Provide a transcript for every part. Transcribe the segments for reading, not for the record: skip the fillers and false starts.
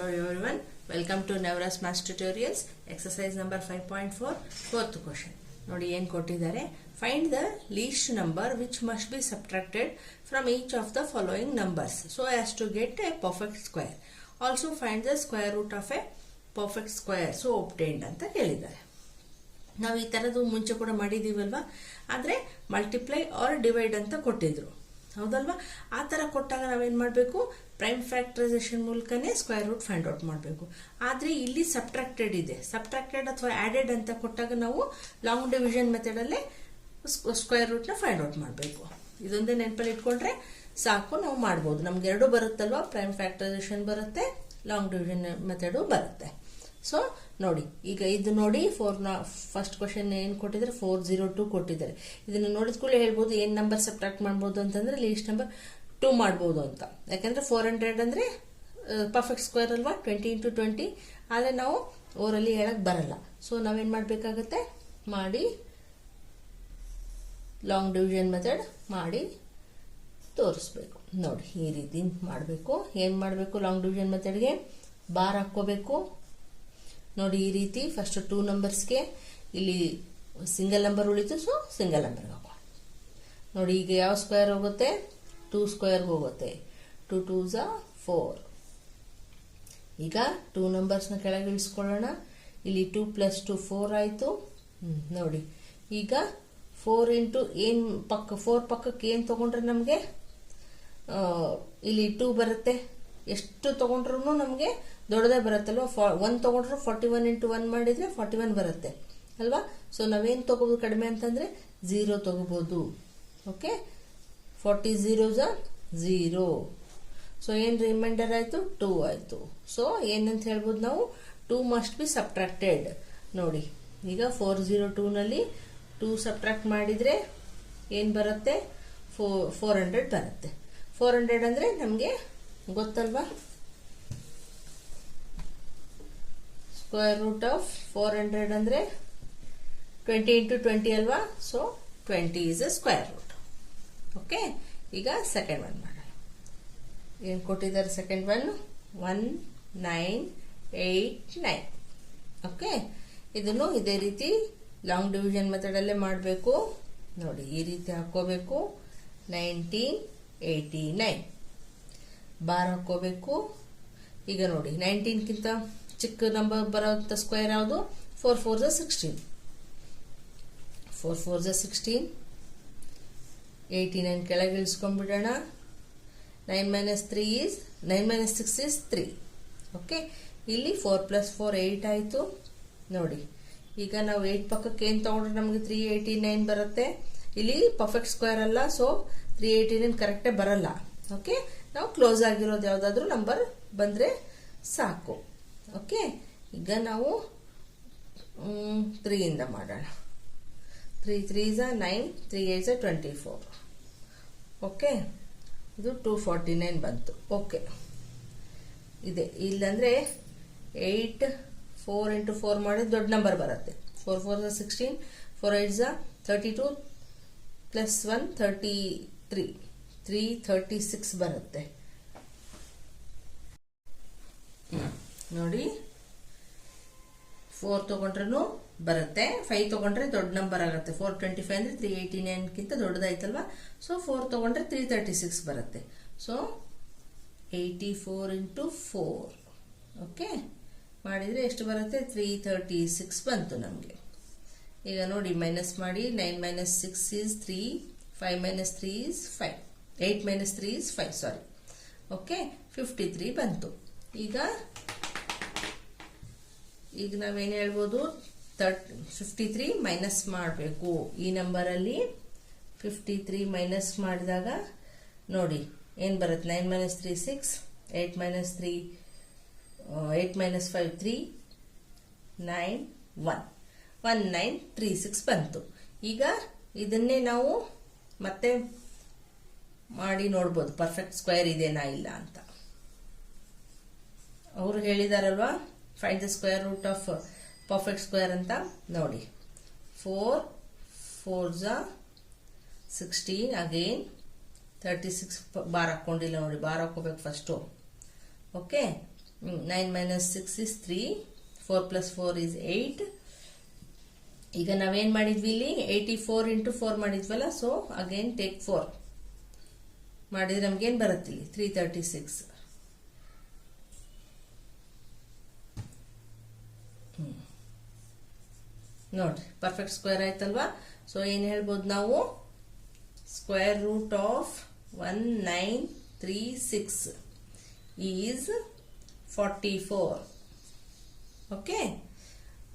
Hello everyone, welcome to Navras Maths Tutorials, exercise number 5.4, fourth question. ನೋಡಿ ಏನು ಕೊಟ್ಟಿದ್ದಾರೆ, find the least number which must be subtracted from each of the following numbers so as to get a perfect square. Also find the square root of a perfect square so obtained ಅಂತ ಕೇಳಿದ್ದಾರೆ. ನಾವು ಈ ತರದ್ದು ಮುಂಚೆ ಕೂಡ ಮಾಡಿದೀವಲ್ವಾ, ಆದರೆ multiply R divide ಅಂತ ಕೊಟ್ಟಿದ್ರು, ಹೌದಲ್ವಾ? ಆ ಥರ ಕೊಟ್ಟಾಗ ನಾವೇನು ಮಾಡಬೇಕು, ಪ್ರೈಮ್ ಫ್ಯಾಕ್ಟರೈಸೇಷನ್ ಮೂಲಕನೇ ಸ್ಕ್ವೇರ್ ರೂಟ್ ಫೈಂಡ್ ಔಟ್ ಮಾಡಬೇಕು. ಆದರೆ ಇಲ್ಲಿ ಸಬ್ಟ್ರಾಕ್ಟೆಡ್ ಇದೆ, ಸಬ್ಟ್ರಾಕ್ಟೆಡ್ ಅಥವಾ ಆ್ಯಡೆಡ್ ಅಂತ ಕೊಟ್ಟಾಗ ನಾವು ಲಾಂಗ್ ಡಿವಿಷನ್ ಮೆಥಡಲ್ಲೇ ಸ್ಕ್ವೇರ್ ರೂಟ್ನ ಫೈಂಡ್ ಔಟ್ ಮಾಡಬೇಕು. ಇದೊಂದೇ ನೆನಪಲ್ಲಿ ಇಟ್ಕೊಂಡ್ರೆ ಸಾಕು, ನಾವು ಮಾಡ್ಬೋದು. ನಮ್ಗೆ ಎರಡು ಬರುತ್ತಲ್ವಾ, ಪ್ರೈಮ್ ಫ್ಯಾಕ್ಟರೈಸೇಷನ್ ಬರುತ್ತೆ, ಲಾಂಗ್ ಡಿವಿಷನ್ ಮೆಥಡು ಬರುತ್ತೆ. ಸೊ ನೋಡಿ, ಈಗ ಇದು ನೋಡಿ, ಫಸ್ಟ್ ಕ್ವಶನ್ ಏನು ಕೊಟ್ಟಿದ್ದಾರೆ, 402 ಕೊಟ್ಟಿದ್ದಾರೆ. ಇದನ್ನು ನೋಡಿದ ಕೂಡಲೇ ಹೇಳ್ಬೋದು ಏನು ನಂಬರ್ ಸಬ್ಟ್ರಾಕ್ಟ್ ಮಾಡ್ಬೋದು ಅಂತಂದ್ರೆ ಲೀಸ್ಟ್ ನಂಬರ್ 2 ಮಾಡ್ಬೋದು ಅಂತ. ಯಾಕಂದ್ರೆ 400 ಅಂದ್ರೆ ಪರ್ಫೆಕ್ಟ್ ಸ್ಕ್ವೇರ್ ಅಲ್ವಾ, 20 × 20. ಆದರೆ ನಾವು ಓರಲ್ಲಿ ಹೇಳಕ್ ಬರಲ್ಲ. ಸೊ ನಾವೇನು ಮಾಡಬೇಕಾಗತ್ತೆ, ಮಾಡಿ ಲಾಂಗ್ ಡಿವಿಷನ್ ಮೆಥಡ್ ಮಾಡಿ ತೋರಿಸ್ಬೇಕು. ನೋಡಿ ಈ ರೀತಿ ಮಾಡಬೇಕು. ಏನು ಮಾಡಬೇಕು, ಲಾಂಗ್ ಡಿವಿಷನ್ ಮೆಥಡ್ಗೆ ಬಾರ್ ಹಾಕ್ಕೋಬೇಕು. ನೋಡಿ ಈ ರೀತಿ ಫಸ್ಟ್ 2 ನಂಬರ್ಸ್ಗೆ ಇಲ್ಲಿ ಸಿಂಗಲ್ ನಂಬರ್ ಉಳಿತು, ಸೊ ಸಿಂಗಲ್ ನಂಬರ್ಗೆ ಹಾಕೋ. ನೋಡಿ ಈಗ ಯಾವ ಸ್ಕ್ವೇರ್ ಹೋಗುತ್ತೆ, 2 ಸ್ಕ್ವೇರ್ಗೆ ಹೋಗುತ್ತೆ. 2 2s 4. ಈಗ 2 ನಂಬರ್ಸ್ನ ಕೆಳಗೆ ಇಳಿಸ್ಕೊಳ್ಳೋಣ. ಇಲ್ಲಿ 2 + 2 4 ಆಯಿತು. ನೋಡಿ ಈಗ 4 ಇಂಟು ಏನು 4 ಪಕ್ಕಕ್ಕೆ ಏನು ತೊಗೊಂಡ್ರೆ ನಮಗೆ ಇಲ್ಲಿ 2 ಬರುತ್ತೆ. ಎಷ್ಟು ತೊಗೊಂಡ್ರು ನಮಗೆ ದೊಡ್ಡದೇ ಬರುತ್ತಲ್ವ. 1 ತೊಗೊಂಡ್ರು 41 × 1 ಮಾಡಿದರೆ 41 ಬರುತ್ತೆ ಅಲ್ವಾ. ಸೊ ನಾವೇನು ತೊಗೋಬೋದು ಕಡಿಮೆ ಅಂತಂದರೆ 0 ತೊಗೋಬೋದು. Okay, 40 0s 0. ಸೊ ಏನು ರಿಮೈಂಡರ್ ಆಯಿತು, 2 ಆಯಿತು. ಸೊ ಏನಂತ ಹೇಳ್ಬೋದು ನಾವು, 2 ಮಸ್ಟ್ ಬಿ ಸಬ್ಟ್ರಾಕ್ಟೆಡ್. ನೋಡಿ ಈಗ 402ನಲ್ಲಿ 2 ಸಬ್ಟ್ರಾಕ್ಟ್ ಮಾಡಿದರೆ ಏನು ಬರುತ್ತೆ, 400 ಬರುತ್ತೆ. 400 ಅಂದರೆ ನಮಗೆ ಗೊತ್ತಲ್ವಾ, ಸ್ಕ್ವೇರ್ ರೂಟ್ ಆಫ್ 400 ಅಂದರೆ 20 × 20 ಅಲ್ವಾ. So 20 is a square root. Okay, ಈಗ ಸೆಕೆಂಡ್ ಒನ್ ಮಾಡೋಣ. ಏನು ಕೊಟ್ಟಿದ್ದಾರೆ ಸೆಕೆಂಡ್ ಒನ್, 1989. ಓಕೆ, ಇದನ್ನು ಇದೇ ರೀತಿ ಲಾಂಗ್ ಡಿವಿಷನ್ ಮೆಥಡಲ್ಲೇ ಮಾಡಬೇಕು. ನೋಡಿ ಈ ರೀತಿ ಹಾಕೋಬೇಕು. 1989 ಬಾರ್ ಹಾಕೋಬೇಕು. ಈಗ ನೋಡಿ 19ಗಿಂತ ಚಿಕ್ಕ ನಂಬರ್ ಬರೋಂಥ ಸ್ಕ್ವೇರ್ ಯಾವುದು, 4 4s 16. 4 4s 16. 89 ಕೆಳಗೆ ಇಳಿಸ್ಕೊಂಡ್ಬಿಡೋಣ. 9 - 6 is 3. ಓಕೆ, ಇಲ್ಲಿ 4 + 4 8 ಆಯಿತು. ನೋಡಿ ಈಗ ನಾವು 8 ಪಕ್ಕಕ್ಕೆ ಏನು ತಗೊಂಡ್ರೆ ನಮಗೆ 389 ಬರುತ್ತೆ. ಇಲ್ಲಿ ಪರ್ಫೆಕ್ಟ್ ಸ್ಕ್ವೇರ್ ಅಲ್ಲ, ಸೊ 389 ಕರೆಕ್ಟೇ ಬರಲ್ಲ. ಓಕೆ, ನಾವು ಕ್ಲೋಸ್ ಆಗಿರೋದು ಯಾವುದಾದ್ರೂ ನಂಬರ್ ಬಂದರೆ ಸಾಕು. ಓಕೆ, ಈಗ ನಾವು 3 ಇಂದ ಮಾಡೋಣ. 3 3s 9, 3 8s 24. ಓಕೆ, ಇದು 249 ಬಂತು. ಓಕೆ, ಇದೆ. ಇಲ್ಲಂದ್ರೆ 8 4 × 4 ಮಾಡಿದ್ರೆ ದೊಡ್ಡ ನಂಬರ್ ಬರುತ್ತೆ. 4 4s 16, 4 8s 32 + 1 33, 336 ಬರುತ್ತೆ. ನೋಡಿ 4 ತಗೊಂಡ್ರೂ ಬರುತ್ತೆ, 5 ತಗೊಂಡ್ರೆ ದೊಡ್ಡ ನಂಬರ್ ಆಗುತ್ತೆ. 425 ಅಂದ್ರೆ 389ಗಿಂತ ದೊಡ್ಡದಾಯ್ತಲ್ವಾ. ಸೊ 4 ತಗೊಂಡ್ರೆ 336 ಬರುತ್ತೆ. ಸೊ 84 × 4. ಓಕೆ, ಮಾಡಿದರೆ ಎಷ್ಟು ಬರುತ್ತೆ, 336 ಬಂತು ನಮಗೆ. ಈಗ ನೋಡಿ ಮೈನಸ್ ಮಾಡಿ. 9 - 6 is 3, 5 - 3 is 5, 8 - 3 is 5, sorry. Okay, 53 ಬಂತು. ಈಗ ನಾವೇನು ಹೇಳ್ಬೋದು, 53 ಮೈನಸ್ ಮಾಡಬೇಕು. ಈ ನಂಬರಲ್ಲಿ 53 ಮೈನಸ್ ಮಾಡಿದಾಗ ನೋಡಿ ಏನು ಬರುತ್ತೆ, 9 - 3 6, 8 - 5 3, 9 1, 1936 ಬಂತು. ಈಗ ಇದನ್ನೇ ನಾವು ಮತ್ತೆ ಮಾಡಿ ನೋಡ್ಬೋದು, ಪರ್ಫೆಕ್ಟ್ ಸ್ಕ್ವೇರ್ ಇದೆನಾ ಇಲ್ಲ ಅಂತ. ಅವರು ಹೇಳಿದಾರಲ್ವಾ, find the square root of perfect square ಅಂತ. ನೋಡಿ 4 4s 16, ಅಗೇನ್ 36 ಬಾರ್ ಹಾಕೊಂಡಿಲ್ಲ. ನೋಡಿ ಬಾರ್ ಹಾಕೋಬೇಕು first. Okay, 9 minus 6 is 3. 4 plus 4 is 8. ಈಗ ನಾವೇನ್ ಮಾಡಿದ್ವಿ ಇಲ್ಲಿ 84 into 4 ಮಾಡಿದ್ವಲ್ಲ, ಸೊ ಅಗೇನ್ ಟೇಕ್ 4 ಮಾಡಿದ್ರೆ ನಮ್ಗೇನ್ ಬರುತ್ತೆ ಇಲ್ಲಿ 336. ನೋಡ್ರಿ ಪರ್ಫೆಕ್ಟ್ ಸ್ಕ್ವೇರ್ ಆಯ್ತಲ್ವಾ. ಸೊ ಏನ್ ಹೇಳ್ಬೋದು ನಾವು, square root of 1936 is 44. Okay,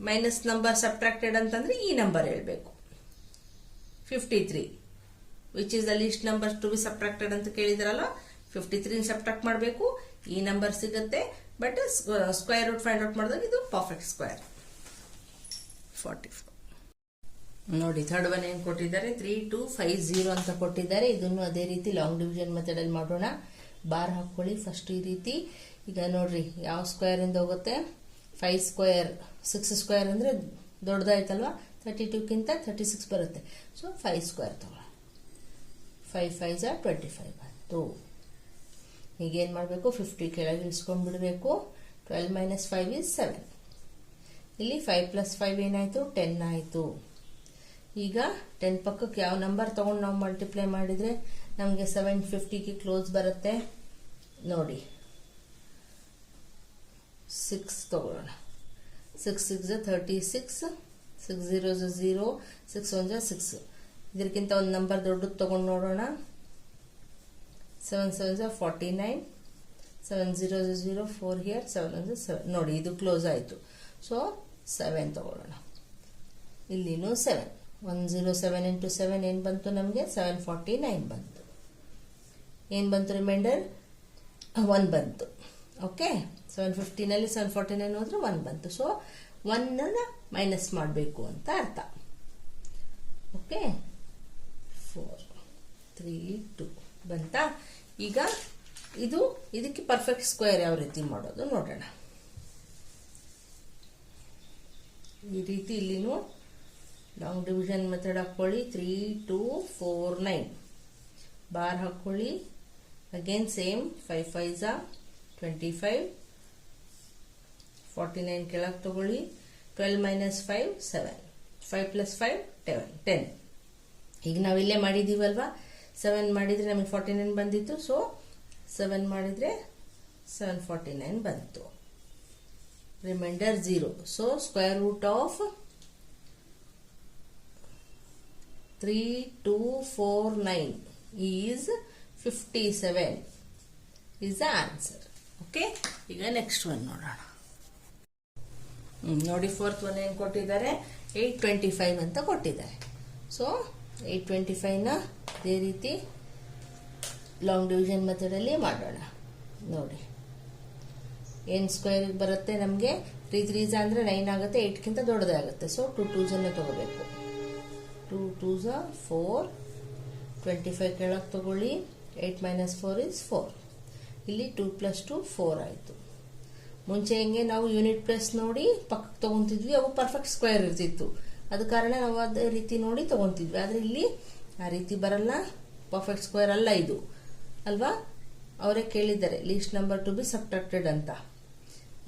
minus number subtracted ಅಂತಂದ್ರೆ ಈ ನಂಬರ್ ಹೇಳ್ಬೇಕು 53, which is the least number to be subtracted ಅಂತ ಕೇಳಿದ್ರಲ್ಲ, 53 ಸಬ್ಟ್ರಾಕ್ಟ್ ಮಾಡಬೇಕು, ಈ ನಂಬರ್ ಸಿಗುತ್ತೆ. But square root find out ಮಾಡಿದಾಗ ಇದು ಪರ್ಫೆಕ್ಟ್ ಸ್ಕ್ವೇರ್ 44. ನೋಡಿ ಥರ್ಡ್ ಒನ್ ಏನ್ ಕೊಟ್ಟಿದ್ದಾರೆ, 3250 ಅಂತ ಕೊಟ್ಟಿದ್ದಾರೆ. ಇದನ್ನು ಅದೇ ರೀತಿ ಲಾಂಗ್ ಡಿವಿಷನ್ ಮೆಥಡ್ ಅಲ್ಲಿ ಮಾಡೋಣ. ಬಾರ್ ಹಾಕೊಳ್ಳಿ ಫಸ್ಟ್ ಈ ರೀತಿ. ಈಗ ನೋಡ್ರಿ ಯಾವ ಸ್ಕ್ವೇರ್ ಇಂದ ಹೋಗುತ್ತೆ, 5 ಸ್ಕ್ವೇರ್ 6 ಸ್ಕ್ವೇರ್ ಅಂದ್ರೆ ದೊಡ್ಡದಾಯ್ತಲ್ವಾ, 32ಕ್ಕಿಂತ 36 ಬರುತ್ತೆ. ಸೊ 5 ಸ್ಕ್ವೇರ್ ತಗೊಳ್ಳ, 5 5 25 ಬಂತು. ಈಗೇನ್ ಮಾಡಬೇಕು, 50 ಕೆಳಗೆ ಇಳಿಸ್ಕೊಂಡ್ ಬಿಡಬೇಕು. 12 minus 5 is 7. ಇಲ್ಲಿ 5 plus 5 ಏನಾಯ್ತು, 10 ಆಯ್ತು. ಈಗ 10 ಪಕ್ಕಕ್ಕೆ ಯಾವ ನಂಬರ್ ತಗೊಂಡು ನಾವು ಮಲ್ಟಿಪ್ಲೈ ಮಾಡಿದ್ರೆ ನಮಗೆ 750ಗೆ ಕ್ಲೋಸ್ ಬರುತ್ತೆ ನೋಡಿ. 6 ತಗೊಳ್ಳೋಣ. 6 6 36, 6 0 0, 6 1 6. ಇದಕ್ಕಿಂತ ಒಂದು ನಂಬರ್ ದೊಡ್ಡದು ತಗೊಂಡು ನೋಡೋಣ. 7 7 49, 7 0 0, 4 here, 7 1 7. ನೋಡಿ ಇದು ಕ್ಲೋಸ್ ಆಯ್ತು. ಸೊ 7 ತಗೊಳ್ಳೋಣ. ಇಲ್ಲಿನೂ 7, 107 into 7 ಏನ್ ಬಂತು ನಮಗೆ, 749 ಬಂತು. ಏನ್ ಬಂತು ರಿಮೈಂಡರ್, 1 ಬಂತು. ಓಕೆ, 750 ನಲ್ಲಿ 749 ಹೋದ್ರೆ 1 ಬಂತು. ಸೊ 1 ಮೈನಸ್ ಮಾಡಬೇಕು ಅಂತ ಅರ್ಥ. ಓಕೆ, 4 3 2 ಬಂತಾ. ಈಗ ಇದಕ್ಕೆ ಪರ್ಫೆಕ್ಟ್ ಸ್ಕ್ವೇರ್ ಯಾವ ರೀತಿ ಮಾಡೋದು ನೋಡೋಣ. ಈ ರೀತಿ ಇಲ್ಲಿನೂ ಲಾಂಗ್ ಡಿವಿಷನ್ ಮೆಥಡ್ ಹಾಕೊಳ್ಳಿ. 3 2 4 9 ಬಾರ್ ಹಾಕೊಳ್ಳಿ. ಅಗೇನ್ ಸೇಮ್ 5 5 25, 49 ಕೆಳಗೆ ತಗೊಳ್ಳಿ. 12 minus 5 7, 5 plus 5 10. ಈಗ ನಾವಿಲ್ಲೇ ಮಾಡಿದೀವಲ್ವಾ, 7 ಮಾಡಿದ್ರೆ ನಮಗೆ 49 ಬಂದಿತ್ತು. ಸೊ 7 ಮಾಡಿದ್ರೆ 749 ಬಂತು. Remainder 0. So square root of 3249 is 57 is the answer. Okay, ಈಗ ನೆಕ್ಸ್ಟ್ ಒನ್ ನೋಡೋಣ. ನೋಡಿ ಫೋರ್ತ್ ಒನ್ ಏನ್ ಕೊಟ್ಟಿದ್ದಾರೆ, 825 ಅಂತ ಕೊಟ್ಟಿದ್ದಾರೆ. ಸೊ 825ನ ಇದೇ ರೀತಿ ಲಾಂಗ್ ಡಿವಿಷನ್ ಮೆಥಡ್ ಅಲ್ಲಿ ಮಾಡೋಣ. ನೋಡಿ ಏನ್ ಸ್ಕ್ವೇರ್ ಬರುತ್ತೆ ನಮಗೆ, 3 3s ಅಂದ್ರೆ 9 ಆಗುತ್ತೆ, 8ಕ್ಕಿಂತ ದೊಡ್ಡದೇ ಆಗುತ್ತೆ. ಸೊ 2 2s ತಗೋಬೇಕು. 2 2s 4, 25 ಕೆಳಗೆ ತಗೊಳ್ಳಿ. 8 minus 4 is 4. ಇಲ್ಲಿ 2 plus 2 4 ಆಯ್ತು. ಮುಂಚೆ ಹೆಂಗೆ ನಾವು ಯೂನಿಟ್ ಪ್ಲೇಸ್ ನೋಡಿ ಪಕ್ಕಕ್ಕೆ ತಗೊಂತಿದ್ವಿ, ಅವು ಪರ್ಫೆಕ್ಟ್ ಸ್ಕ್ವೇರ್ ಇರ್ತಿತ್ತು. ಅದ ಕಾರಣ ನಾವು ಅದೇ ರೀತಿ ನೋಡಿ ತಗೊಂತಿದ್ವಿ. ಆದ್ರೆ ಇಲ್ಲಿ ಆ ರೀತಿ ಬರಲ್ಲ, ಪರ್ಫೆಕ್ಟ್ ಸ್ಕ್ವೇರ್ ಅಲ್ಲ ಇದು ಅಲ್ವಾ. ಅವರೇ ಕೇಳಿದ್ದಾರೆ list number to be subtracted ಅಂತ,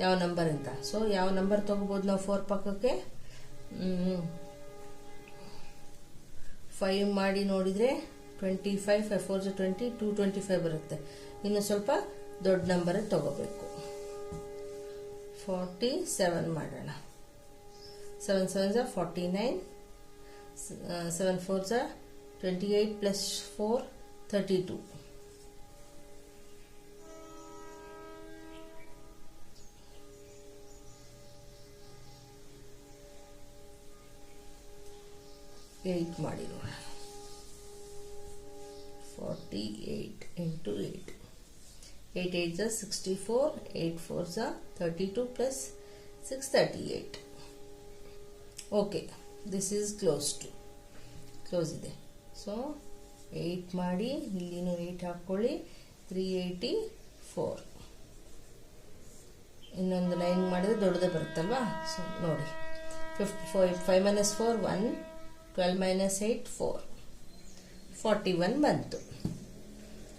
ಯಾವ ನಂಬರ್ ಅಂತ. ಸೊ ಯಾವ ನಂಬರ್ ತಗೋಬಹುದು ನಾವು 4 ಪಕ್ಕಕ್ಕೆ, 5 ಮಾಡಿ ನೋಡಿದ್ರೆ 25, 5 4 20, 225 ಬರುತ್ತೆ. ಇನ್ನು ಸ್ವಲ್ಪ ದೊಡ್ಡ ನಂಬರ್ ತಗೋಬೇಕು. 47 ಮಾಡೋಣ. 7 7 49, 7 4 28 plus 4 32. ಏಟ್ ಮಾಡಿ ನೋಡೋಣ. 48 into 8. 8 8 is 64, 8 4 is 32 plus 6 38. Okay, this is close ಇದೆ. ಸೊ 8 ಮಾಡಿ ಇಲ್ಲಿನೂ 8 ಹಾಕೊಳ್ಳಿ. 384. ಇನ್ನೊಂದು 9 ಮಾಡಿದ್ರೆ ದೊಡ್ಡದೇ ಬರುತ್ತಲ್ವಾ. ಸೊ ನೋಡಿ 5 minus 4 1, 12 minus 8 4, 41 ಬಂತು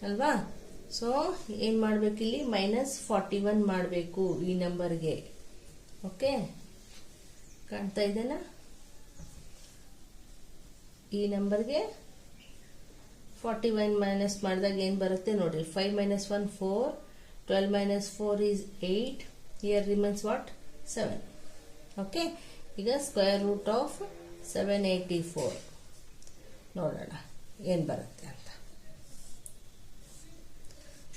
ಅಲ್ವಾ. ಸೊ ಏನು ಮಾಡಬೇಕು ಇಲ್ಲಿ -41 ಮಾಡಬೇಕು ಈ ನಂಬರ್ಗೆ. ಓಕೆ, ಕಾಣ್ತಾ ಇದೆನಾ? ಈ ನಂಬರ್ಗೆ 41 ಮೈನಸ್ ಮಾಡಿದಾಗ ಏನು ಬರುತ್ತೆ ನೋಡಿ. 5 - 1 4, 12 - 4 is 8. Here remains what? 7. Okay, ಈಗ ಸ್ಕ್ವೇರ್ ರೂಟ್ ಆಫ್ 784 ನೋಡೋಣ ಏನು ಬರುತ್ತೆ ಅಂತ.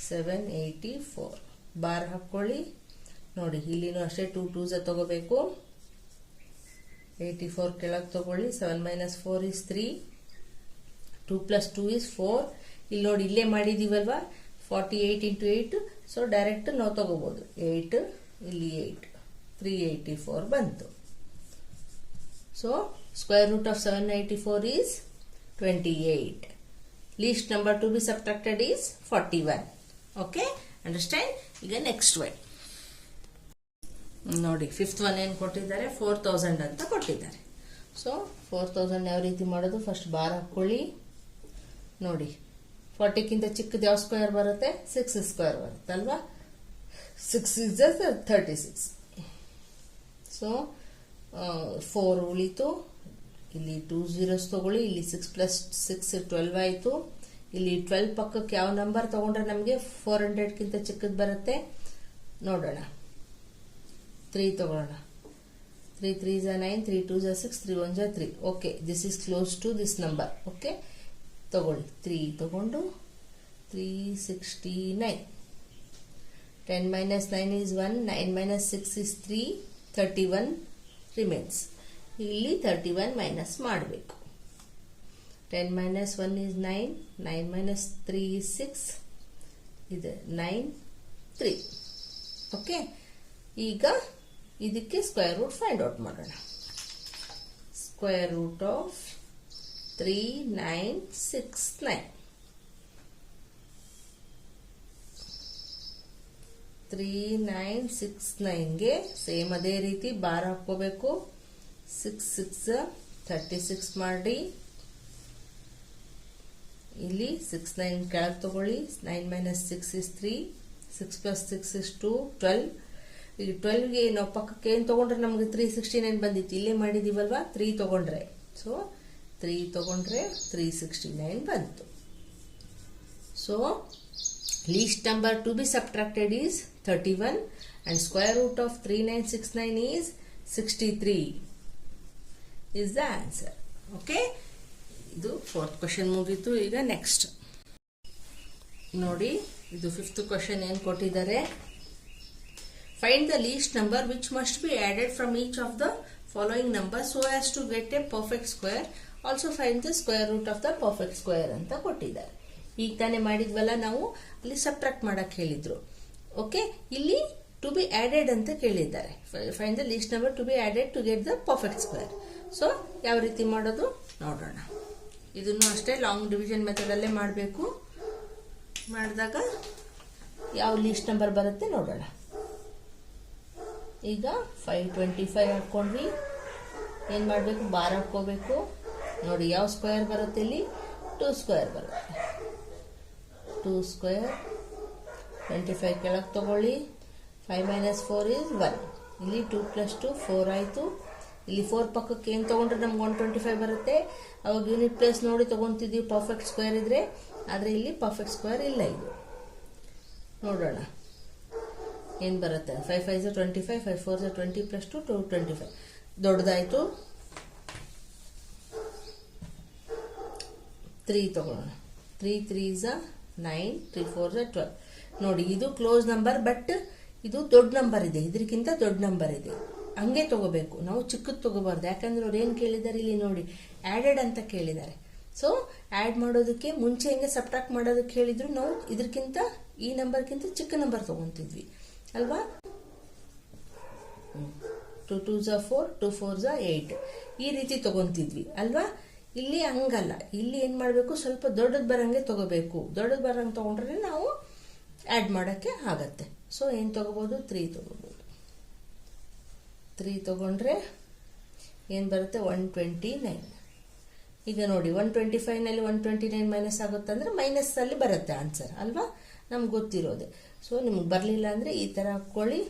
784 ಬಾರ್ ಹಾಕ್ಕೊಳ್ಳಿ ನೋಡಿ. ಇಲ್ಲಿನೂ ಅಷ್ಟೇ 2 2s ತಗೋಬೇಕು. 84 ಕೆಳಗೆ ತಗೊಳ್ಳಿ. 7 - 4 is 3. 2 + 2 is 4. ಇಲ್ಲಿ ನೋಡಿ, ಇಲ್ಲೇ ಮಾಡಿದೀವಲ್ವಾ 48 × 8. ಸೊ ಡೈರೆಕ್ಟ್ ನಾವು ತಗೋಬಹುದು. 8 ಇಲ್ಲಿ 8, 384 ಬಂತು. So square root of 784 is 28. Least number to be subtracted is 41. Okay, understand? ಈಗ ನೆಕ್ಸ್ಟ್ ಒನ್ ನೋಡಿ. 5th ಒನ್ ಏನು ಕೊಟ್ಟಿದ್ದಾರೆ? 4000 ಅಂತ ಕೊಟ್ಟಿದ್ದಾರೆ. ಸೊ 4000 ಯಾವ ರೀತಿ ಮಾಡೋದು? ಫಸ್ಟ್ ಬಾರ್ ಹಾಕೊಳ್ಳಿ ನೋಡಿ. 40ಕ್ಕಿಂತ ಚಿಕ್ಕದು ಯಾವ ಸ್ಕ್ವೇರ್ ಬರುತ್ತೆ? 6 ಸ್ಕ್ವೇರ್ ಬರುತ್ತೆ ಅಲ್ವಾ? 6 is 36. ಸೊ 4 ಉಳಿತು. ಇಲ್ಲಿ 2 zeros ತಗೊಳ್ಳಿ. ಇಲ್ಲಿ 6 + 6 12 ಆಯಿತು. ಇಲ್ಲಿ 12 ಪಕ್ಕಕ್ಕೆ ಯಾವ ನಂಬರ್ ತಗೊಂಡ್ರೆ ನಮಗೆ 400ಕ್ಕಿಂತ ಚಿಕ್ಕದು ಬರುತ್ತೆ ನೋಡೋಣ. 3 ತಗೊಳ್ಳೋಣ. 3 3s are 9, 3 2s are 6, 3 1s are 3. Okay, this is close to this number. Okay, ತಗೊಳ್ಳಿ. 3 ತಗೊಂಡು 369. 10 - 9 is 1, 9 - 6 is 3, 31 ರಿಮೇನ್ಸ್. ಇಲ್ಲಿ 31 ಮೈನಸ್ ಮಾಡಬೇಕು. 10 - 1 is 9, 9 - 3 is 6, ಇದೆ 9 3. ಓಕೆ, ಈಗ ಇದಕ್ಕೆ ಸ್ಕ್ವೇರ್ ರೂಟ್ ಫೈಂಡ್ ಔಟ್ ಮಾಡೋಣ. Square root of 3969. 3969ಗೆ ಸೇಮ್ ಅದೇ ರೀತಿ ಬಾರ್ ಹಾಕೋಬೇಕು. 6 6 36 ಮಾಡಿ. ಇಲ್ಲಿ 6 9 ಕೆಳಗೆ ತಗೊಳ್ಳಿ. 9 - 6 is 3, 6 + 6 is 2, 12. ಇಲ್ಲಿ 12ಗೆ ನಾವು ಪಕ್ಕಕ್ಕೆ ಏನು ತಗೊಂಡ್ರೆ ನಮಗೆ 369 ಬಂದಿತ್ತು. ಇಲ್ಲೇ ಮಾಡಿದೀವಲ್ವಾ 3 ತಗೊಂಡ್ರೆ. ಸೊ 3 ತಗೊಂಡ್ರೆ 369 ಬಂತು. So least number to be subtracted is 31 and square root of 3969 is 63 is the answer. Okay, ಇದು 4th ಕ್ವೆಶ್ಚನ್ ಮುಗಿತು. ಈಗ ನೆಕ್ಸ್ಟ್ ನೋಡಿ, ಇದು 5th ಕ್ವೆಶ್ಚನ್ ಏನು ಕೊಟ್ಟಿದ್ದಾರೆ? Find the least number which must be added from each of the following number so as to get a perfect square. Also find the square root of the perfect square ಅಂತ ಕೊಟ್ಟಿದ್ದಾರೆ. ಈಗ ತಾನೇ ಮಾಡಿದ್ವಲ್ಲ ನಾವು, ಅಲ್ಲಿ subtract ಮಾಡಕ್ ಹೇಳಿದ್ರು. Okay, ಇಲ್ಲಿ to be added ಅಂತ ಕೇಳಿದ್ದಾರೆ. Find the least number to be added to get the perfect square. So ಯಾವ ರೀತಿ ಮಾಡೋದು ನೋಡೋಣ. ಇದನ್ನು ಅಷ್ಟೇ ಲಾಂಗ್ ಡಿವಿಷನ್ ಮೆಥಡ್ ಅಲ್ಲೇ ಮಾಡಬೇಕು. ಮಾಡಿದಾಗ ಯಾವ ಲೀಸ್ಟ್ ನಂಬರ್ ಬರುತ್ತೆ ನೋಡೋಣ. ಈಗ 525 ಹಾಕೊಂಡ್ವಿ. ಏನು ಮಾಡಬೇಕು? ಬಾರ್ ಹಾಕೋಬೇಕು ನೋಡಿ. ಯಾವ ಸ್ಕ್ವೇರ್ ಬರುತ್ತೆ? ಇಲ್ಲಿ 2 ಸ್ಕ್ವೇರ್ ಬರುತ್ತೆ. 2 ಸ್ಕ್ವೇರ್ 25 ಕೆಳಗೆ ತಗೊಳ್ಳಿ. 5 - 4 is 1. ಇಲ್ಲಿ 2 + 2 4 ಆಯಿತು. ಇಲ್ಲಿ 4 ಪಕ್ಕಕ್ಕೆ ಏನು ತಗೊಂಡ್ರೆ ನಮ್ಗೆ 125 ಬರುತ್ತೆ. ಅವಾಗ ಯೂನಿಟ್ ಪ್ಲೇಸ್ ನೋಡಿ ತಗೊಂತಿದ್ದೀವಿ ಪರ್ಫೆಕ್ಟ್ ಸ್ಕ್ವೇರ್ ಇದ್ರೆ. ಆದರೆ ಇಲ್ಲಿ ಪರ್ಫೆಕ್ಟ್ ಸ್ಕ್ವೇರ್ ಇಲ್ಲ. ಇದು ನೋಡೋಣ ಏನು ಬರುತ್ತೆ. 5 5s are 25, 5 4s are 20 + 2 25. ದೊಡ್ಡದಾಯಿತು. 3 ತಗೊಳ್ಳೋಣ. 3 3s are 9, 3 4s are 12. ನೋಡಿ, ಇದು ಕ್ಲೋಸ್ ನಂಬರ್, ಬಟ್ ಇದು ದೊಡ್ಡ ನಂಬರ್ ಇದೆ. ಇದಕ್ಕಿಂತ ದೊಡ್ಡ ನಂಬರ್ ಇದೆ. ಹಂಗೆ ತಗೋಬೇಕು ನಾವು, ಚಿಕ್ಕದು ತಗೋಬಾರ್ದು. ಯಾಕಂದ್ರೆ ಅವ್ರು ಏನು ಕೇಳಿದ್ದಾರೆ ಇಲ್ಲಿ ನೋಡಿ, ಆ್ಯಡೆಡ್ ಅಂತ ಕೇಳಿದ್ದಾರೆ. ಸೊ ಆ್ಯಡ್ ಮಾಡೋದಕ್ಕೆ ಮುಂಚೆ ಹೆಂಗೆ ಸಬ್ಟ್ರಾಕ್ಟ್ ಮಾಡೋದಕ್ಕೆ ಹೇಳಿದ್ರು, ನಾವು ಇದಕ್ಕಿಂತ ಈ ನಂಬರ್ಗಿಂತ ಚಿಕ್ಕ ನಂಬರ್ ತಗೊಂತಿದ್ವಿ ಅಲ್ವಾ. 2 2s are 4, 2 4s are 8 ಈ ರೀತಿ ತಗೊಂತಿದ್ವಿ ಅಲ್ವಾ. ಇಲ್ಲಿ ಹಂಗಲ್ಲ. ಇಲ್ಲಿ ಏನು ಮಾಡಬೇಕು? ಸ್ವಲ್ಪ ದೊಡ್ಡದು ಬರಂಗೆ ತಗೋಬೇಕು. ದೊಡ್ಡದು ಬರಂಗೆ ತಗೊಂಡ್ರೆ ನಾವು ಆ್ಯಡ್ ಮಾಡೋಕ್ಕೆ ಆಗತ್ತೆ. ಸೊ ಏನು ತಗೋಬೋದು? 3 ತಗೋಬೋದು. 3 ತಗೊಂಡ್ರೆ ಏನು ಬರುತ್ತೆ? 129. ಈಗ ನೋಡಿ, 125ನಲ್ಲಿ 129 ಮೈನಸ್ ಆಗುತ್ತಂದ್ರೆ ಮೈನಸ್ ಅಲ್ಲಿ ಬರುತ್ತೆ ಆನ್ಸರ್ ಅಲ್ವಾ. ನಮ್ಗೆ ಗೊತ್ತಿರೋದೆ. ಸೊ ನಿಮ್ಗೆ ಬರಲಿಲ್ಲ ಅಂದರೆ ಈ ಥರ ಹಾಕ್ಕೊಳ್ಳಿ.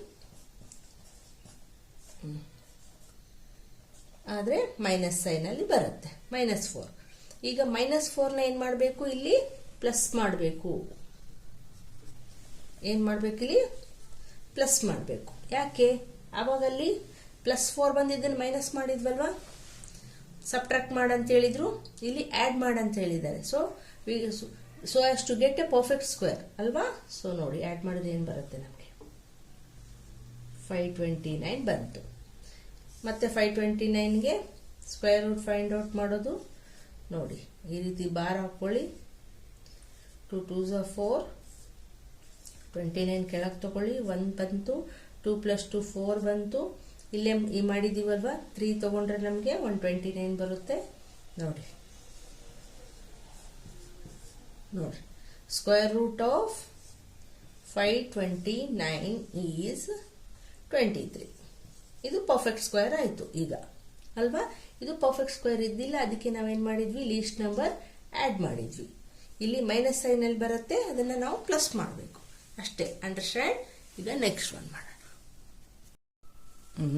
ಆದರೆ ಮೈನಸ್ ಸೈನಲ್ಲಿ ಬರುತ್ತೆ, -4. ಈಗ -4ನ ಏನು ಮಾಡಬೇಕು, ಇಲ್ಲಿ ಪ್ಲಸ್ ಮಾಡಬೇಕು. ಏನು ಮಾಡಬೇಕು, ಇಲ್ಲಿ ಪ್ಲಸ್ ಮಾಡಬೇಕು. ಯಾಕೆ? ಆವಾಗಲ್ಲಿ +4 ಬಂದಿದ್ದನ್ನು ಮೈನಸ್ ಮಾಡಿದ್ವಲ್ವಾ, ಸಬ್ಟ್ರಾಕ್ಟ್ ಮಾಡಂತ ಹೇಳಿದ್ರು, ಇಲ್ಲಿ ಆ್ಯಡ್ ಮಾಡಂತ ಹೇಳಿದ್ದಾರೆ. So as to get a perfect square ಅಲ್ವಾ. ಸೊ ನೋಡಿ, ಆ್ಯಡ್ ಮಾಡಿದ್ರೆ ಏನು ಬರುತ್ತೆ ನಮಗೆ, 529 ಬಂತು. ಮತ್ತೆ 529ಗೆ ಸ್ಕ್ವೇರ್ ರೂಟ್ ಫೈಂಡ್ ಔಟ್ ಮಾಡೋದು. ನೋಡಿ, ಈ ರೀತಿ ಬಾರ್ ಹಾಕ್ಕೊಳ್ಳಿ. 2 2s are 4, 29 ಕೆಳಗೆ ತಗೊಳ್ಳಿ. 1 ಬಂತು, 2 + 2 4 ಬಂತು. ಇಲ್ಲೇ ಈ ಮಾಡಿದೀವಲ್ವಾ, 3 ತಗೊಂಡ್ರೆ ನಮಗೆ 129 ಬರುತ್ತೆ. ನೋಡಿ ನೋಡಿ, ಸ್ಕ್ವೇರ್ ರೂಟ್ ಆಫ್ 529 ಈಸ್ 23. ಇದು ಪರ್ಫೆಕ್ಟ್ ಸ್ಕ್ವೇರ್ ಆಯಿತು ಈಗ ಅಲ್ವಾ. ಇದು ಪರ್ಫೆಕ್ಟ್ ಸ್ಕ್ವೇರ್ ಇದ್ದಿಲ್ಲ, ಅದಕ್ಕೆ ನಾವೇನು ಮಾಡಿದ್ವಿ, ಲೀಸ್ಟ್ ನಂಬರ್ ಆ್ಯಡ್ ಮಾಡಿದ್ವಿ. ಇಲ್ಲಿ ಮೈನಸ್ ಸೈನಲ್ಲಿ ಬರುತ್ತೆ, ಅದನ್ನು ನಾವು ಪ್ಲಸ್ ಮಾಡಬೇಕು ಅಷ್ಟೇ. ಅಂಡರ್ಸ್ಟ್ಯಾಂಡ್? ಈಗ ನೆಕ್ಸ್ಟ್ ಒನ್ ಮಾಡೋಣ.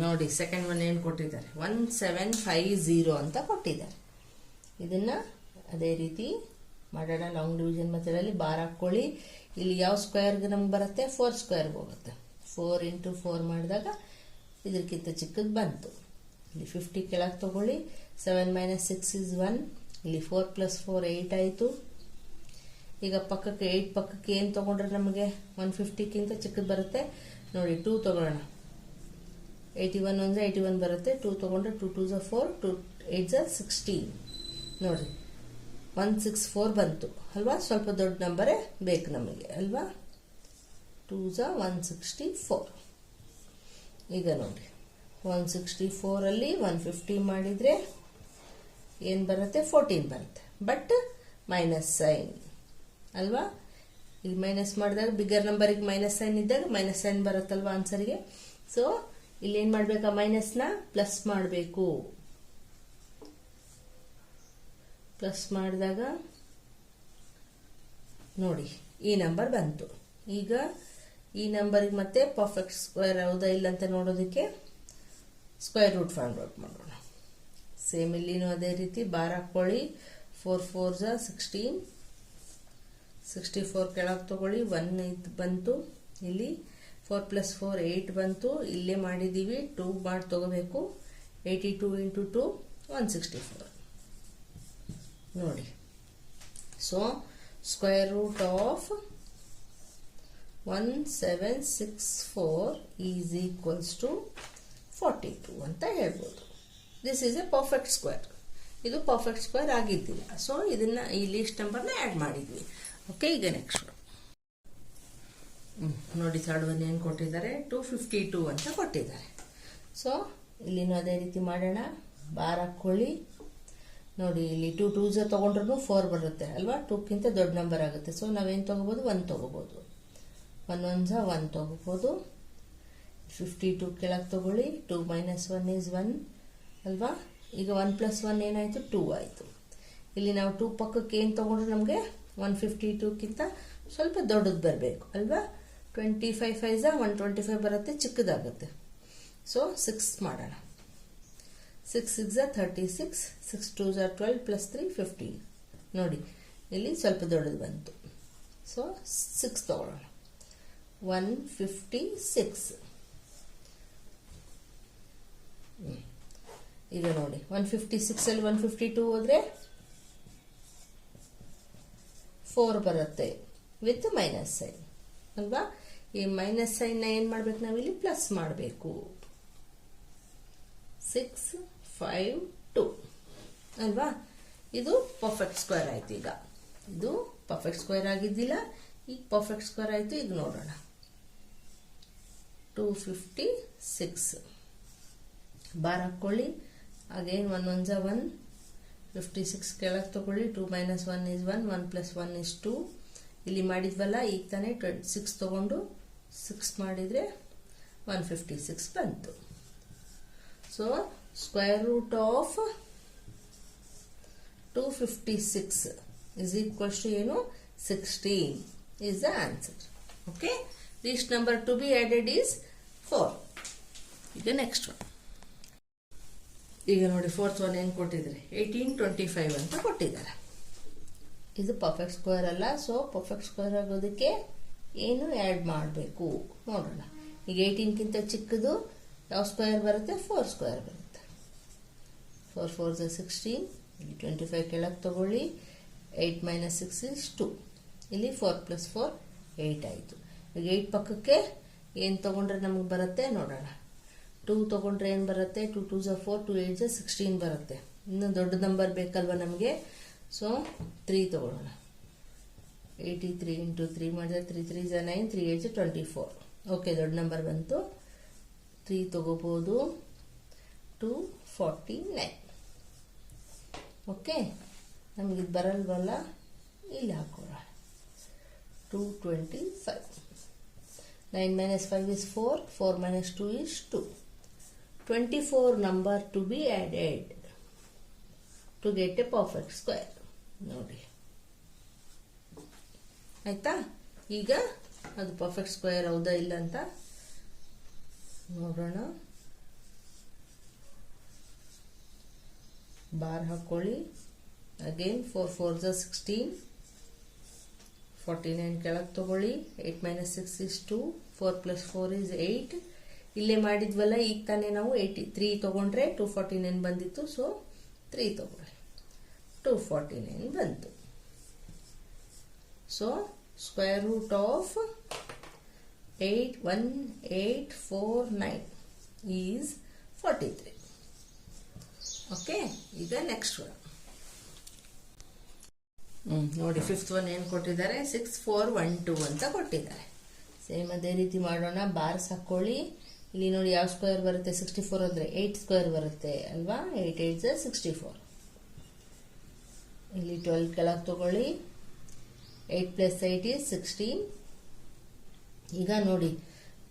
ನೋಡಿ, ಸೆಕೆಂಡ್ ಒನ್ ಏನು ಕೊಟ್ಟಿದ್ದಾರೆ, 1750 ಅಂತ ಕೊಟ್ಟಿದ್ದಾರೆ. ಇದನ್ನ ಅದೇ ರೀತಿ ಮಾಡೋಣ. ಲಾಂಗ್ ಡಿವಿಷನ್ ಮೆಥಡಲ್ಲಿ ಬಾರ್ ಹಾಕ್ಕೊಳ್ಳಿ. ಇಲ್ಲಿ ಯಾವ ಸ್ಕ್ವೇರ್ಗೆ ನಮ್ಗೆ ಬರುತ್ತೆ, 4 ಸ್ಕ್ವೇರ್ಗೆ ಹೋಗುತ್ತೆ. 4 × 4 ಮಾಡಿದಾಗ ಇದಕ್ಕಿಂತ ಚಿಕ್ಕದು ಬಂತು. ಇಲ್ಲಿ 50 ಕೆಳಗೆ ತಗೊಳ್ಳಿ. 7 - 6 is 1. ಇಲ್ಲಿ 4 + 4 8 ಆಯಿತು. ಈಗ ಪಕ್ಕಕ್ಕೆ 8 ಪಕ್ಕಕ್ಕೆ ಏನು ತಗೊಂಡ್ರೆ ನಮಗೆ 150ಕ್ಕಿಂತ ಚಿಕ್ಕದು ಬರುತ್ತೆ. ನೋಡಿ, 2 ತಗೊಳ್ಳೋಣ. 81 ಅಂದರೆ 81 ಬರುತ್ತೆ. 2 ತಗೊಂಡ್ರೆ 2 2s are 4, 2 8s are 16. ನೋಡಿ, 164 ಬಂತು ಅಲ್ವಾ. ಸ್ವಲ್ಪ ದೊಡ್ಡ ನಂಬರೇ ಬೇಕು ನಮಗೆ ಅಲ್ವಾ. 2s are 164. ಈಗ ನೋಡಿ, 164ಅಲ್ಲಿ 150 ಮಾಡಿದರೆ ಏನು ಬರುತ್ತೆ, 14 ಬರುತ್ತೆ. ಬಟ್ ಮೈನಸ್ ಸೈನ್ ಅಲ್ವಾ. ಇಲ್ಲಿ ಮೈನಸ್ ಮಾಡಿದಾಗ ಬಿಗ್ಗರ್ ನಂಬರಿಗೆ ಮೈನಸ್ ಸೈನ್ ಇದ್ದಾಗ ಮೈನಸ್ ಸೈನ್ ಬರುತ್ತಲ್ವಾ ಆನ್ಸರ್ಗೆ. ಸೊ ಇಲ್ಲಿ ಏನು ಮಾಡಬೇಕು, ಮೈನಸ್ನ ಪ್ಲಸ್ ಮಾಡಬೇಕು. ಪ್ಲಸ್ ಮಾಡಿದಾಗ ನೋಡಿ, ಈ ನಂಬರ್ ಬಂತು. ಈಗ ಈ ನಂಬರಿಗೆ ಮತ್ತೆ ಪರ್ಫೆಕ್ಟ್ ಸ್ಕ್ವೇರ್ ಹೌದಾ ಇಲ್ಲ ಅಂತ ನೋಡೋದಕ್ಕೆ ಸ್ಕ್ವೇರ್ ರೂಟ್ ಫೈಂಡ್ ಔಟ್ ಮಾಡೋಣ. ಸೇಮ್ ಇಲ್ಲಿನೂ ಅದೇ ರೀತಿ ಬಾರ್ ಹಾಕ್ಕೊಳ್ಳಿ. 4 4s are 16, 64 ಕೆಳಗೆ ತಗೊಳ್ಳಿ. 1 ಬಂತು. ಇಲ್ಲಿ 4 + 4 8 ಬಂತು. ಇಲ್ಲೇ ಮಾಡಿದ್ದೀವಿ, 2 ಮಾಡಿ ತಗೋಬೇಕು. 82 × 2 164. ನೋಡಿ, so square root of 1764 is equals to 42 ಅಂತ ಹೇಳ್ಬೋದು. This is a perfect square. ಇದು ಪರ್ಫೆಕ್ಟ್ ಸ್ಕ್ವೇರ್ ಆಗಿದ್ದಿಲ್ಲ. ಸೊ ಇದನ್ನ ಈ ಲೀಸ್ಟ್ ನಂಬರ್ನ ಆ್ಯಡ್ ಮಾಡಿದ್ವಿ. ಓಕೆ, ಈಗ ನೆಕ್ಸ್ಟ್ ನೋಡಿ, ಥರ್ಡ್ ಒನ್ ಏನು ಕೊಟ್ಟಿದ್ದಾರೆ, 252 ಅಂತ ಕೊಟ್ಟಿದ್ದಾರೆ. ಸೊ ಇಲ್ಲಿನೂ ಅದೇ ರೀತಿ ಮಾಡೋಣ. ಬಾರ್ ಹಾಕ್ಕೊಳ್ಳಿ. ನೋಡಿ, ಇಲ್ಲಿ 2 2s ತಗೊಂಡ್ರು 4 ಬರುತ್ತೆ ಅಲ್ವಾ. 2ಕ್ಕಿಂತ ದೊಡ್ಡ ನಂಬರ್ ಆಗುತ್ತೆ. ಸೊ ನಾವೇನು ತಗೋಬೋದು, 1 ತಗೋಬೋದು. 1 1s are 1 ತಗೋಬೋದು. 52 ಕೆಳಗೆ ತಗೊಳ್ಳಿ. 2 - 1 is 1 ಅಲ್ವಾ. ಈಗ 1 + 1 ಏನಾಯಿತು, 2 ಆಯಿತು. ಇಲ್ಲಿ ನಾವು 2 ಪಕ್ಕಕ್ಕೆ ಏನು ತಗೊಂಡ್ರೆ ನಮಗೆ 152ಕ್ಕಿಂತ ಸ್ವಲ್ಪ ದೊಡ್ಡದು ಬರಬೇಕು ಅಲ್ವಾ. 25 5s are 125 ಬರುತ್ತೆ, ಚಿಕ್ಕದಾಗುತ್ತೆ. ಸೊ 6 ಮಾಡೋಣ. 6 6s are 36, 6 2s are 12 + 3 15. ನೋಡಿ, ಇಲ್ಲಿ ಸ್ವಲ್ಪ ದೊಡ್ಡದು ಬಂತು. ಸೊ 6 ತಗೊಳ್ಳೋಣ. 156. ಈಗ ನೋಡಿ, 156ಅಲ್ಲಿ 152 ಹೋದ್ರೆ 4 ಬರುತ್ತೆ ವಿತ್ ಮೈನಸ್ ಸೈನ್ ಅಲ್ವಾ. ಈ ಮೈನಸ್ ಸೈನ್ನ ಏನು ಮಾಡ್ಬೇಕು, ನಾವಿಲ್ಲಿ ಪ್ಲಸ್ ಮಾಡಬೇಕು. 6 5 2 ಅಲ್ವಾ. ಇದು ಪರ್ಫೆಕ್ಟ್ ಸ್ಕ್ವೇರ್ ಆಯ್ತು. ಈಗ ಇದು ಪರ್ಫೆಕ್ಟ್ ಸ್ಕ್ವೇರ್ ಆಗಿದ್ದಿಲ್ಲ, ಈಗ ಪರ್ಫೆಕ್ಟ್ ಸ್ಕ್ವೇರ್ ಆಯ್ತು. ಈಗ ನೋಡೋಣ, 256 ಬಾರ್ ಹಾಕ್ಕೊಳ್ಳಿ. ಅಗೇನ್ 1 1s are 1, 56 ಕೆಳಗೆ ತಗೊಳ್ಳಿ. 2 - 1 is 1, 1 + 1 is 2. ಇಲ್ಲಿ ಮಾಡಿದ್ವಲ್ಲ, ಈಗ ತಾನೇ 6 ತಗೊಂಡು 6 ಮಾಡಿದರೆ 156 ಬಂತು. So square root of 256 is equals to ಏನು, 16 is the answer. Okay, this number to be added is 4. ಈಗ ನೆಕ್ಸ್ಟ್ ಒನ್. ಈಗ ನೋಡಿ ಫೋರ್ತ್ ಒನ್ ಏನು ಕೊಟ್ಟಿದ್ದಾರೆ, 1825 ಅಂತ ಕೊಟ್ಟಿದ್ದಾರೆ. ಇದು ಪರ್ಫೆಕ್ಟ್ ಸ್ಕ್ವೇರ್ ಅಲ್ಲ, ಸೊ ಪರ್ಫೆಕ್ಟ್ ಸ್ಕ್ವೇರ್ ಆಗೋದಕ್ಕೆ ಏನು ಆ್ಯಡ್ ಮಾಡಬೇಕು ನೋಡೋಣ. ಈಗ 18ಗಿಂತ ಚಿಕ್ಕದು ಯಾವ ಸ್ಕ್ವೇರ್ ಬರುತ್ತೆ, 4 ಸ್ಕ್ವೇರ್ ಬರುತ್ತೆ. 4 4 16, ಇಲ್ಲಿ 25 ಕೆಳಗೆ ತಗೊಳ್ಳಿ. 8 - 6 is 2. ಇಲ್ಲಿ 4 + 4 8 ಆಯಿತು. ಈಗ 8 ಪಕ್ಕಕ್ಕೆ ಏನು ತಗೊಂಡ್ರೆ ನಮಗೆ ಬರುತ್ತೆ ನೋಡೋಣ. 2 ತಗೊಂಡ್ರೆ ಏನು ಬರುತ್ತೆ, 2 2 4, 2 8 16 ಬರುತ್ತೆ. ಇನ್ನು ದೊಡ್ಡ ನಂಬರ್ ಬೇಕಲ್ವ ನಮಗೆ, ಸೊ 3 ತಗೊಳ್ಳೋಣ. 83 × 3 ಮಾಡಿದ್ರೆ 3 3 9, 3 8 24. ಓಕೆ, ದೊಡ್ಡ ನಂಬರ್ ಬಂತು. 3 ತಗೋಬೋದು. 249. ಓಕೆ, ನಮಗಿದು ಬರಲ್ವಲ್ಲ, ಇಲ್ಲಿ ಹಾಕೋಣ. 225. 9 - 5 is 4. 4 - 2 is 2. 24 number to be added to get a perfect square. ನೋಡಿ ಆಯ್ತಾ. ಈಗ ಅದು ಪರ್ಫೆಕ್ಟ್ ಸ್ಕ್ವೇರ್ ಹೌದಾ ಇಲ್ಲ ಅಂತ ನೋಡೋಣ. ಬಾರ್ ಹಾಕೊಳ್ಳಿ. ಅಗೇನ್ 4 4 16, 49 ಕೆಳಗೆ ತಗೊಳ್ಳಿ. 8 - 6 is 2. 4 + 4 is 8. ಇಲ್ಲೇ ಮಾಡಿದ್ವಲ್ಲ, ಈಗ ತಾನೇ ನಾವು 83 ತಗೊಂಡ್ರೆ 249 ಬಂದಿತ್ತು, ಸೊ 3 ತಗೊಳ್ಳಿ. 249 ಬಂತು. So square root of 1849 is 43. Okay, ಈಗ ನೆಕ್ಸ್ಟ್ ಒನ್ ನೋಡಿ. ಫಿಫ್ತ್ ಒನ್ ಏನು ಕೊಟ್ಟಿದ್ದಾರೆ, 6412 ಅಂತ ಕೊಟ್ಟಿದ್ದಾರೆ. ಸೇಮ್ ಅದೇ ರೀತಿ ಮಾಡೋಣ. ಬಾರ್ಸ್ ಹಾಕೊಳ್ಳಿ. ಇಲ್ಲಿ ನೋಡಿ ಯಾವ ಸ್ಕ್ವೇರ್ ಬರುತ್ತೆ, 64 ಅಂದರೆ 8 ಸ್ಕ್ವೇರ್ ಬರುತ್ತೆ ಅಲ್ವಾ. 8 8 64. ಇಲ್ಲಿ 12 ಕೆಳಗೆ ತಗೊಳ್ಳಿ. 8 + 8 is 16. ಈಗ ನೋಡಿ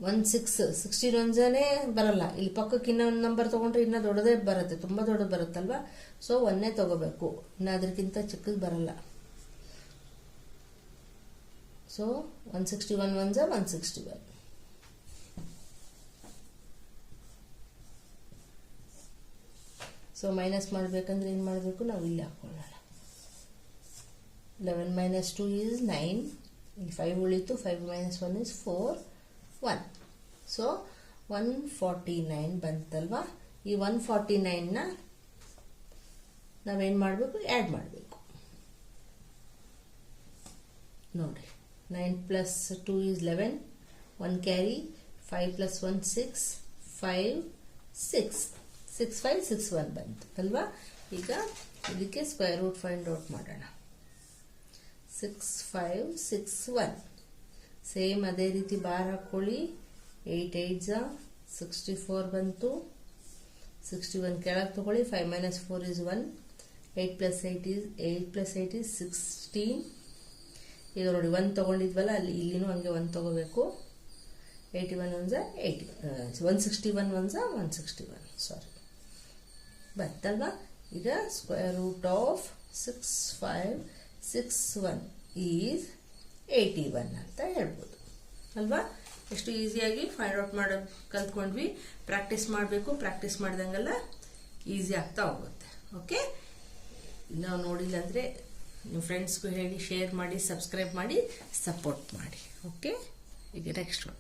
16 ಒಂದೇ ಬರಲ್ಲ. ಇಲ್ಲಿ ಪಕ್ಕಕ್ಕೆ ಇನ್ನೊಂದು ನಂಬರ್ ತಗೊಂಡ್ರೆ ಇನ್ನೂ ದೊಡ್ಡದೇ ಬರುತ್ತೆ, ತುಂಬ ದೊಡ್ಡದು ಬರುತ್ತಲ್ವಾ. ಸೊ 1 ತಗೋಬೇಕು, ಇನ್ನು ಅದಕ್ಕಿಂತ ಚಿಕ್ಕದು ಬರಲ್ಲ. ಸೊ 161 1 161. ಸೊ ಮೈನಸ್ ಮಾಡಬೇಕಂದ್ರೆ ಏನು ಮಾಡಬೇಕು, ನಾವು ಇಲ್ಲಿ ಹಾಕೊಳ್ಳೋಣ. 11 - 2 is 9. ಇಲ್ಲಿ 5 ಉಳಿತು. 5 - 1 is 4 1. ಸೊ 149 ಬಂತಲ್ವಾ. ಈ 149ನ ನಾವೇನು ಮಾಡಬೇಕು, ಆ್ಯಡ್ ಮಾಡಬೇಕು ನೋಡಿ. 9 + 2 is 11. 1 ಕ್ಯಾರಿ. 5 + 1 6. 5 6 6 5 6 1 ಬಂತು ಅಲ್ವಾ. ಈಗ ಇದಕ್ಕೆ ಸ್ಕ್ವೇರ್ ರೂಟ್ ಫೈಂಡ್ ಔಟ್ ಮಾಡೋಣ. 6 5 6 1. ಸೇಮ್ ಅದೇ ರೀತಿ ಬಾರ್ ಹಾಕೊಳ್ಳಿ. 8 8 64 ಬಂತು. 61 ಕೆಳಗೆ ತಗೊಳ್ಳಿ. 5 - 4 is 1. 8 + 8 is 16. ಈಗ ನೋಡಿ 1 ತಗೊಂಡಿದ್ವಲ್ಲ, ಅಲ್ಲಿ ಇಲ್ಲಿನೂ ಹಂಗೆ 1 ತಗೋಬೇಕು. 81 1 80. 161 1 161. ಸಾರಿ ಬಂತಲ್ವಾ. ಈಗ ಸ್ಕ್ವೇರ್ ರೂಟ್ ಆಫ್ 6561 ಈಸ್ 81 ಅಂತ ಹೇಳ್ಬೋದು ಅಲ್ವಾ. ಎಷ್ಟು ಈಸಿಯಾಗಿ ಫೈಂಡ್ ಔಟ್ ಮಾಡೋದು ಕಲ್ತ್ಕೊಂಡ್ವಿ. ಪ್ರಾಕ್ಟೀಸ್ ಮಾಡಬೇಕು. ಪ್ರಾಕ್ಟೀಸ್ ಮಾಡ್ದಂಗೆಲ್ಲ ಈಸಿ ಆಗ್ತಾ ಹೋಗುತ್ತೆ. ಓಕೆ, ನಾವು ನೋಡಿಲ್ಲ ಅಂದರೆ ನಿಮ್ಮ ಫ್ರೆಂಡ್ಸ್ಗೂ ಹೇಳಿ, ಶೇರ್ ಮಾಡಿ, ಸಬ್ಸ್ಕ್ರೈಬ್ ಮಾಡಿ, ಸಪೋರ್ಟ್ ಮಾಡಿ. ಓಕೆ, ಈಗ ನೆಕ್ಸ್ಟ್ ಒನ್.